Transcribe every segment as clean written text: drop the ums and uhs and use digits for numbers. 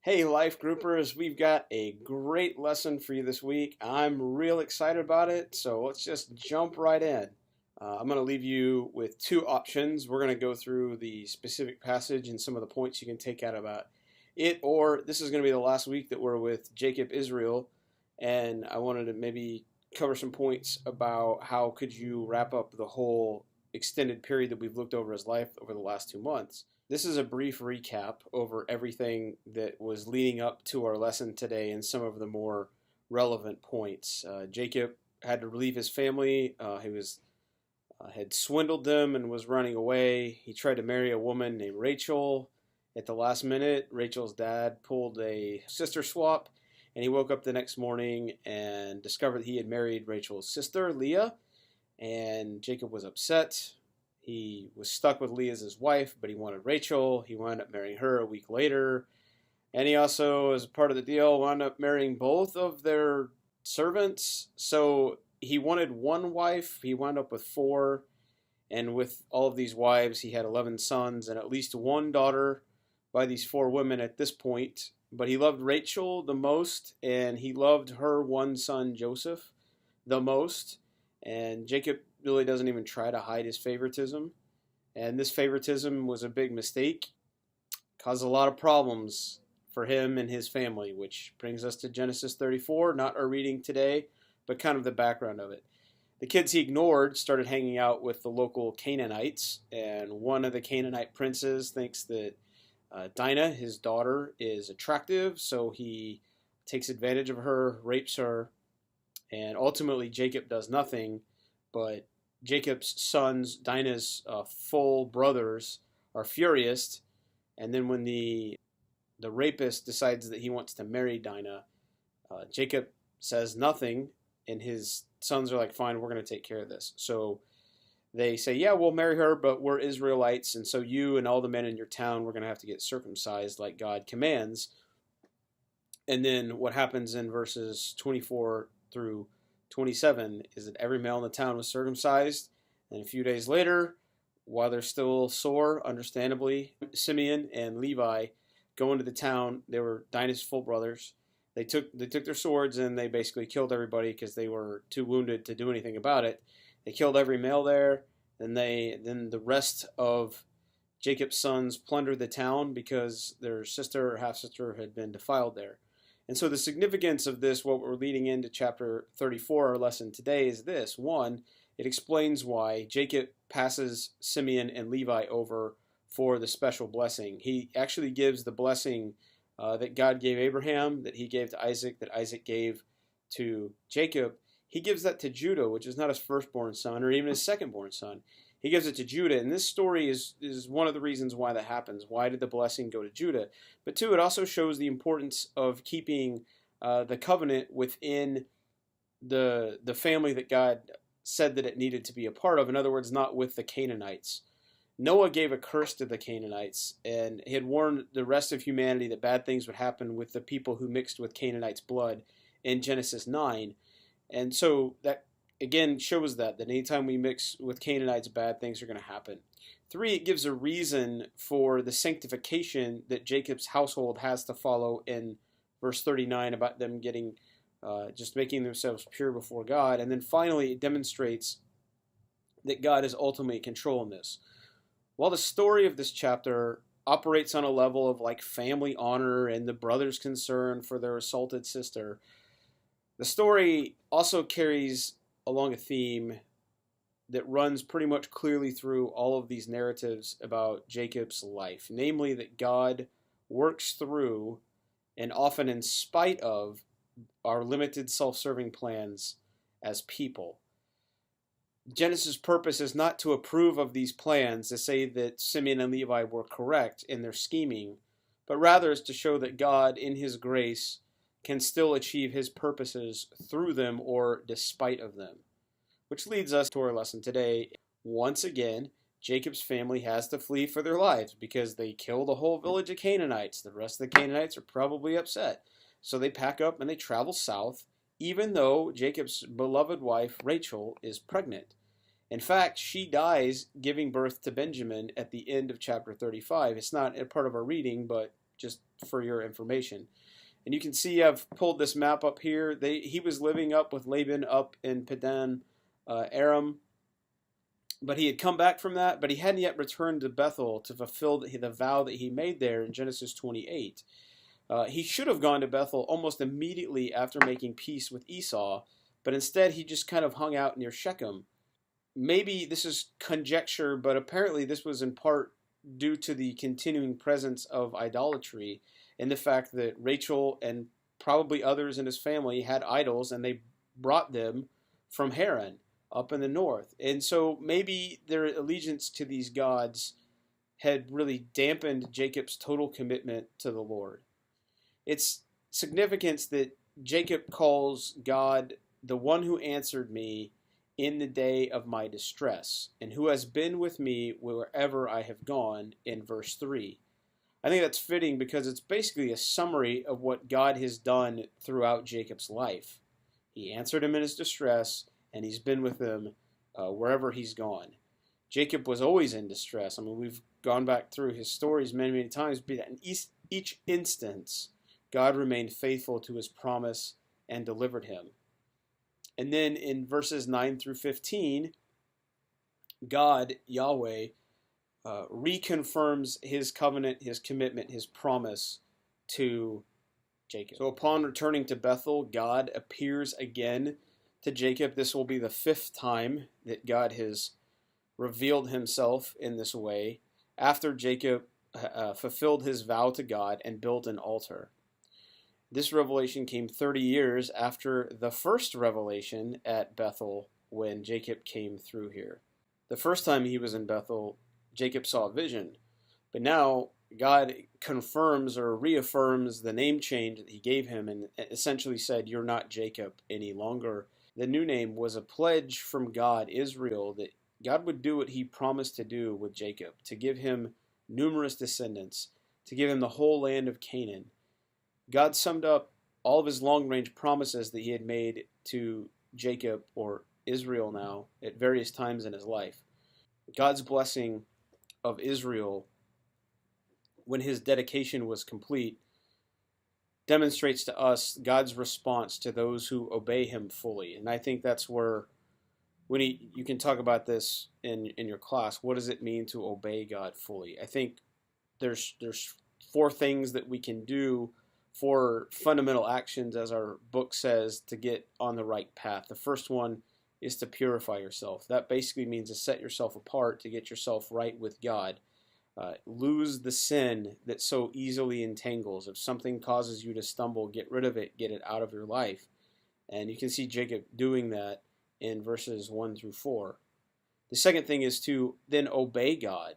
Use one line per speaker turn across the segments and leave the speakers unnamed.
Hey, Life Groupers, we've got a great lesson for you this week. I'm real excited about it, so let's just jump right in. I'm going to leave you with two options. We're going to go through the specific passage and some of the points you can take out about it, or this is going to be the last week that we're with Jacob Israel, and I wanted to maybe cover some points about how could you wrap up the whole extended period that we've looked over his life over the last 2 months. This is a brief recap over everything that was leading up to our lesson today and some of the more relevant points. Jacob had to leave his family. He had swindled them and was running away. He tried to marry a woman named Rachel. At the last minute, Rachel's dad pulled a sister swap, and he woke up the next morning and discovered he had married Rachel's sister, Leah, and Jacob was upset. He was stuck with Leah as his wife, but he wanted Rachel. He wound up marrying her a week later. And he also, as part of the deal, wound up marrying both of their servants. So he wanted one wife. He wound up with four. And with all of these wives, he had 11 sons and at least one daughter by these four women at this point. But he loved Rachel the most, and he loved her one son, Joseph, the most. And Jacob really doesn't even try to hide his favoritism. And this favoritism was a big mistake, caused a lot of problems for him and his family, which brings us to Genesis 34, not our reading today, but kind of the background of it. The kids he ignored started hanging out with the local Canaanites, and one of the Canaanite princes thinks that Dinah, his daughter, is attractive, so he takes advantage of her, rapes her, and ultimately Jacob does nothing, but Jacob's sons, Dinah's full brothers, are furious, and then when the rapist decides that he wants to marry Dinah, Jacob says nothing, and his sons are like, fine, we're going to take care of this. So they say, yeah, we'll marry her, but we're Israelites, and so you and all the men in your town, we're going to have to get circumcised like God commands. And then what happens in verses 24 through 27 is that every male in the town was circumcised, and a few days later, while they're still sore, understandably, Simeon and Levi go into the town. They were Dinah's full brothers. They took their swords and they basically killed everybody because they were too wounded to do anything about it. They killed every male there. Then the rest of Jacob's sons plundered the town because their sister or half sister had been defiled there. And so the significance of this, what we're leading into chapter 34, our lesson today, is this. One, it explains why Jacob passes Simeon and Levi over for the special blessing. He actually gives the blessing that God gave Abraham, that he gave to Isaac, that Isaac gave to Jacob. He gives that to Judah, which is not his firstborn son or even his secondborn son. He gives it to Judah, and this story is one of the reasons why that happens. Why did the blessing go to Judah? But two, it also shows the importance of keeping the covenant within the family that God said that it needed to be a part of. In other words, not with the Canaanites. Noah gave a curse to the Canaanites, and he had warned the rest of humanity that bad things would happen with the people who mixed with Canaanites' blood in Genesis 9. And so that again shows that anytime we mix with Canaanites, bad things are going to happen. Three, it gives a reason for the sanctification that Jacob's household has to follow in verse 39 about them getting, just making themselves pure before God. And then finally, it demonstrates that God is ultimately in control in this. While the story of this chapter operates on a level of like family honor and the brother's concern for their assaulted sister, the story also carries along a theme that runs pretty much clearly through all of these narratives about Jacob's life, namely that God works through and often in spite of our limited self-serving plans as people. Genesis' purpose is not to approve of these plans, to say that Simeon and Levi were correct in their scheming, but rather is to show that God, in his grace, can still achieve his purposes through them or despite of them. Which leads us to our lesson today. Once again, Jacob's family has to flee for their lives because they killed a whole village of Canaanites. The rest of the Canaanites are probably upset. So they pack up and they travel south, even though Jacob's beloved wife, Rachel, is pregnant. In fact, she dies giving birth to Benjamin at the end of chapter 35. It's not a part of our reading, but just for your information. And you can see I've pulled this map up here. He was living up with Laban up in Padan Aram, but he had come back from that, but he hadn't yet returned to Bethel to fulfill the vow that he made there in Genesis 28. He should have gone to Bethel almost immediately after making peace with Esau, but instead he just kind of hung out near Shechem. Maybe this is conjecture, but apparently this was in part due to the continuing presence of idolatry and the fact that Rachel and probably others in his family had idols, and they brought them from Haran up in the north. And so maybe their allegiance to these gods had really dampened Jacob's total commitment to the Lord. It's significance that Jacob calls God the one who answered me in the day of my distress, and who has been with me wherever I have gone, in verse 3. I think that's fitting because it's basically a summary of what God has done throughout Jacob's life. He answered him in his distress, and he's been with him wherever he's gone. Jacob was always in distress. I mean, we've gone back through his stories many, many times, but in each instance, God remained faithful to his promise and delivered him. And then in verses 9 through 15, God, Yahweh, reconfirms his covenant, his commitment, his promise to Jacob. So upon returning to Bethel, God appears again to Jacob. This will be the 5th time that God has revealed himself in this way after Jacob fulfilled his vow to God and built an altar. This revelation came 30 years after the first revelation at Bethel when Jacob came through here. The first time he was in Bethel, Jacob saw a vision, but now God confirms or reaffirms the name change that he gave him and essentially said, "You're not Jacob any longer." The new name was a pledge from God, Israel, that God would do what he promised to do with Jacob, to give him numerous descendants, to give him the whole land of Canaan. God summed up all of his long-range promises that he had made to Jacob, or Israel now, at various times in his life. God's blessing of Israel, when his dedication was complete, demonstrates to us God's response to those who obey him fully. And I think that's where, when you can talk about this in your class, what does it mean to obey God fully? I think there's 4 things that we can do, 4 fundamental actions, as our book says, to get on the right path. The first one is to purify yourself. That basically means to set yourself apart, to get yourself right with God. Lose the sin that so easily entangles. If something causes you to stumble, get rid of it, get it out of your life. And you can see Jacob doing that in verses 1 through 4. The second thing is to then obey God.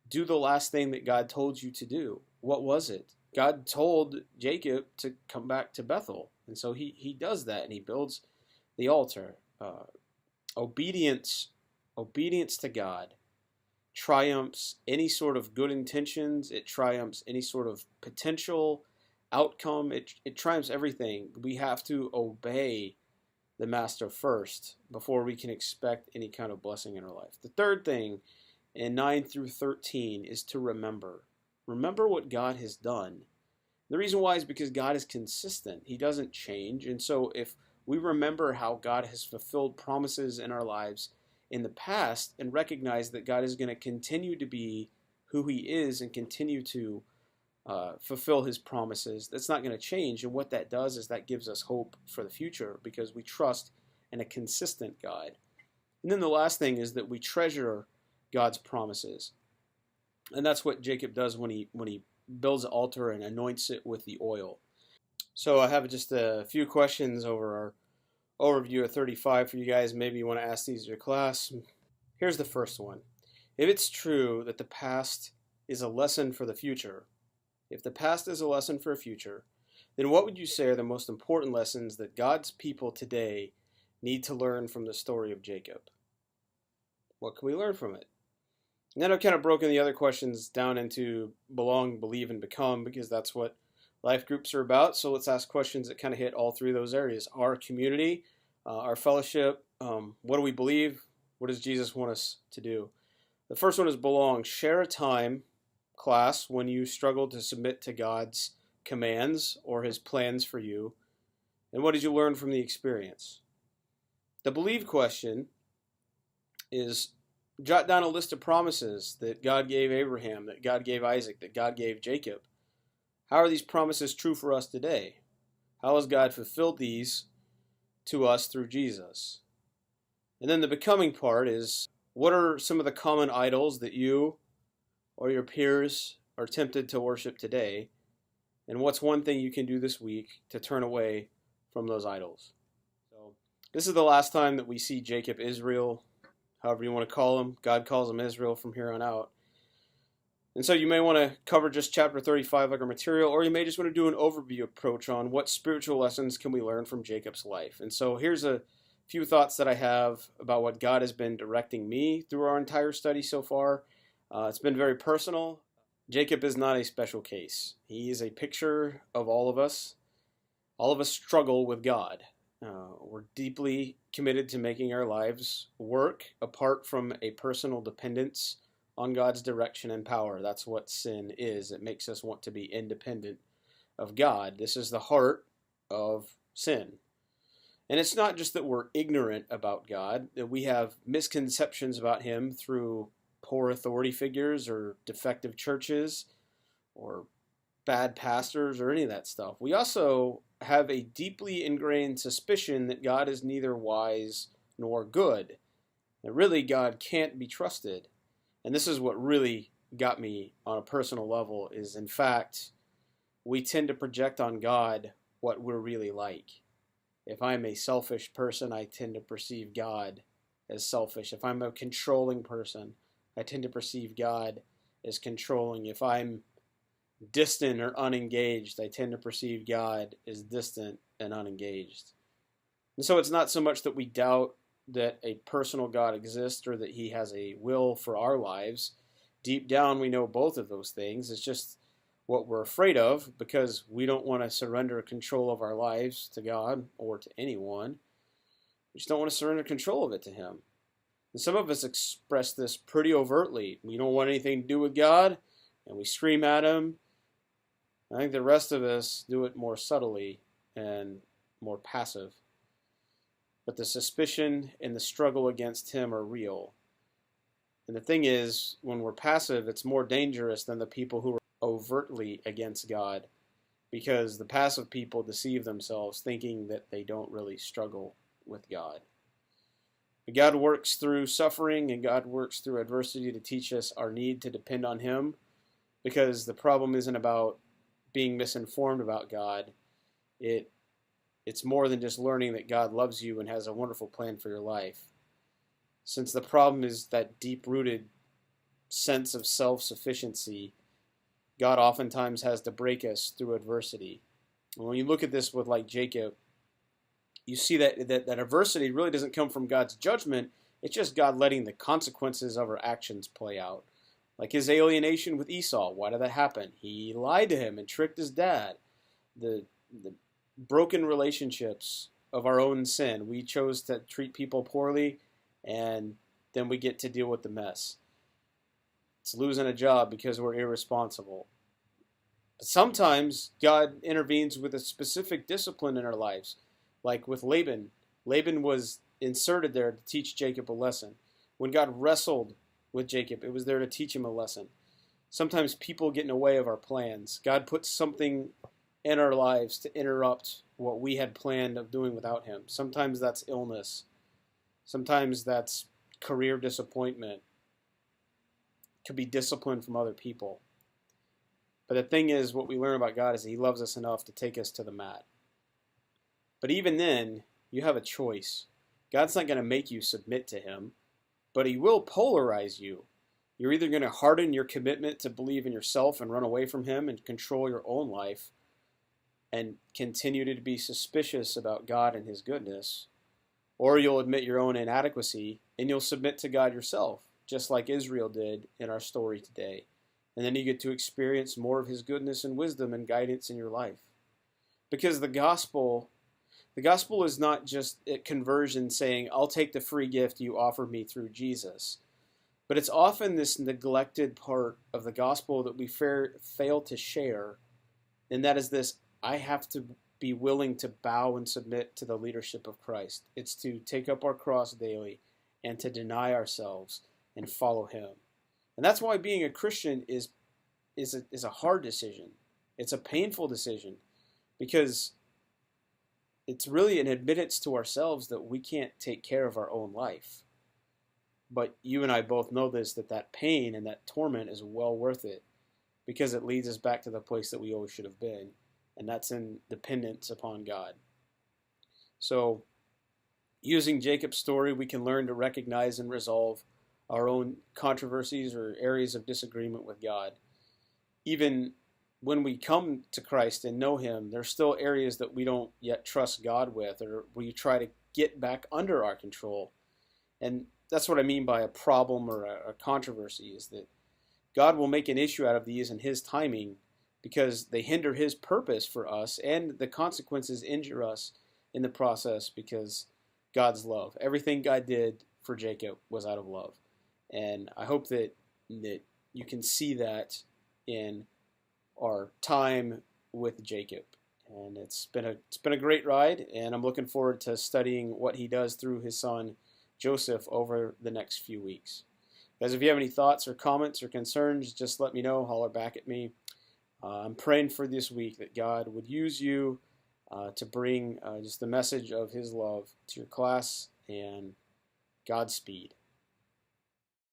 Do the last thing that God told you to do. What was it? God told Jacob to come back to Bethel, and so he does that, and he builds the altar. Obedience to God triumphs any sort of good intentions. It triumphs any sort of potential outcome. It triumphs everything. We have to obey the Master first before we can expect any kind of blessing in our life. The third thing in 9 through 13 is to remember. Remember what God has done. The reason why is because God is consistent. He doesn't change. And so if we remember how God has fulfilled promises in our lives in the past and recognize that God is going to continue to be who he is and continue to fulfill his promises, that's not going to change. And what that does is that gives us hope for the future because we trust in a consistent God. And then the last thing is that we treasure God's promises. And that's what Jacob does when he builds an altar and anoints it with the oil. So I have just a few questions over our overview of 35 for you guys. Maybe you want to ask these to your class. Here's the first one. If it's true that the past is a lesson for the future, if the past is a lesson for a future, then what would you say are the most important lessons that God's people today need to learn from the story of Jacob? What can we learn from it? And then I've kind of broken the other questions down into belong, believe, and become, because that's what life groups are about. So let's ask questions that kind of hit all 3 of those areas. Our community, our fellowship, what do we believe? What does Jesus want us to do? The first one is belong. Share a time class when you struggled to submit to God's commands or his plans for you? And what did you learn from the experience? The believe question is jot down a list of promises that God gave Abraham, that God gave Isaac, that God gave Jacob. How are these promises true for us today? How has God fulfilled these to us through Jesus? And then the becoming part is, what are some of the common idols that you or your peers are tempted to worship today? And what's one thing you can do this week to turn away from those idols? So this is the last time that we see Jacob, Israel, however you want to call him. God calls him Israel from here on out. And so you may want to cover just chapter 35 like our material, or you may just want to do an overview approach on what spiritual lessons can we learn from Jacob's life. And so here's a few thoughts that I have about what God has been directing me through our entire study so far. It's been very personal. Jacob is not a special case. He is a picture of all of us. All of us struggle with God. We're deeply committed to making our lives work apart from a personal dependence on God's direction and power. That's what sin is. It makes us want to be independent of God. This is the heart of sin. And it's not just that we're ignorant about God, that we have misconceptions about him through poor authority figures or defective churches or bad pastors or any of that stuff. We also have a deeply ingrained suspicion that God is neither wise nor good. That really God can't be trusted. And this is what really got me on a personal level is, in fact, we tend to project on God what we're really like. If I'm a selfish person, I tend to perceive God as selfish. If I'm a controlling person, I tend to perceive God as controlling. If I'm distant or unengaged, I tend to perceive God as distant and unengaged. And so it's not so much that we doubt that a personal God exists or that he has a will for our lives. Deep down, we know both of those things. It's just what we're afraid of because we don't want to surrender control of our lives to God or to anyone. We just don't want to surrender control of it to him. And some of us express this pretty overtly. We don't want anything to do with God, and we scream at him. I think the rest of us do it more subtly and more passive. But the suspicion and the struggle against him are real. And the thing is, when we're passive, it's more dangerous than the people who are overtly against God, because the passive people deceive themselves thinking that they don't really struggle with God. But God works through suffering and God works through adversity to teach us our need to depend on him, because the problem isn't about being misinformed about God. It's more than just learning that God loves you and has a wonderful plan for your life. Since the problem is that deep-rooted sense of self-sufficiency, God oftentimes has to break us through adversity. And when you look at this with like Jacob, you see that adversity really doesn't come from God's judgment. It's just God letting the consequences of our actions play out. Like his alienation with Esau. Why did that happen? He lied to him and tricked his dad. The broken relationships of our own sin. We chose to treat people poorly, and then we get to deal with the mess. It's losing a job because we're irresponsible. But sometimes God intervenes with a specific discipline in our lives, like with Laban. Laban was inserted there to teach Jacob a lesson. When God wrestled with Jacob, it was there to teach him a lesson. Sometimes people get in the way of our plans. God puts something in our lives to interrupt what we had planned of doing without him. Sometimes that's illness. Sometimes that's career disappointment. It could be discipline from other people. But the thing is, what we learn about God is he loves us enough to take us to the mat. But even then, you have a choice. God's not going to make you submit to him, but he will polarize you. You're either going to harden your commitment to believe in yourself and run away from him and control your own life, and continue to be suspicious about God and his goodness, or you'll admit your own inadequacy and you'll submit to God yourself, just like Israel did in our story today. And then you get to experience more of his goodness and wisdom and guidance in your life. Because the gospel is not just at conversion saying, I'll take the free gift you offer me through Jesus. But it's often this neglected part of the gospel that we fail to share, and that is this: I have to be willing to bow and submit to the leadership of Christ. It's to take up our cross daily and to deny ourselves and follow Him. And that's why being a Christian is a hard decision. It's a painful decision because it's really an admittance to ourselves that we can't take care of our own life. But you and I both know this, that pain and that torment is well worth it because it leads us back to the place that we always should have been, and that's in dependence upon God. So, using Jacob's story, we can learn to recognize and resolve our own controversies or areas of disagreement with God. Even when we come to Christ and know Him, there's still areas that we don't yet trust God with, or we try to get back under our control. And that's what I mean by a problem or a controversy, is that God will make an issue out of these in His timing because they hinder His purpose for us, and the consequences injure us in the process because God's love. Everything God did for Jacob was out of love. And I hope that you can see that in our time with Jacob. And it's been a great ride, and I'm looking forward to studying what he does through his son Joseph over the next few weeks. Guys, if you have any thoughts or comments or concerns, just let me know. Holler back at me. I'm praying for this week that God would use you to bring just the message of His love to your class, and Godspeed.